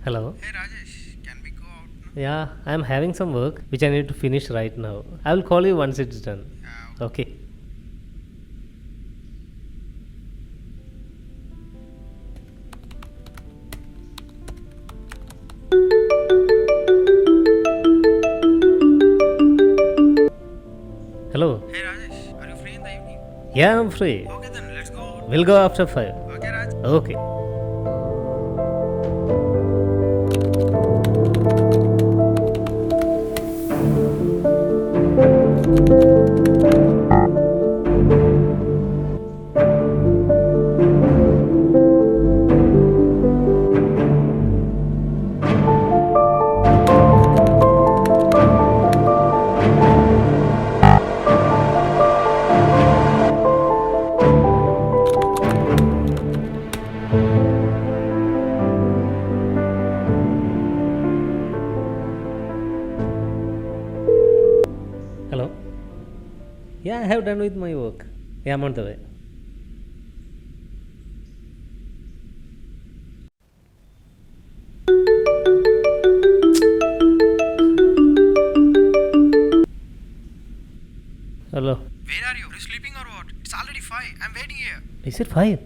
Hello. Hey Rajesh, can we go out now? Yeah, I'm having some work which I need to finish right now. I will call you once it's done. Okay. Okay. Hello. Hey Rajesh, are you free in the evening? Yeah, I'm free. Okay then, let's go out. We'll go after 5. Okay Raj. Okay. Hello. Yeah, I have done with my work. Yeah, I'm on the way. Hello. Where are you? Are you sleeping or what? It's already 5. I'm waiting here. Is it 5?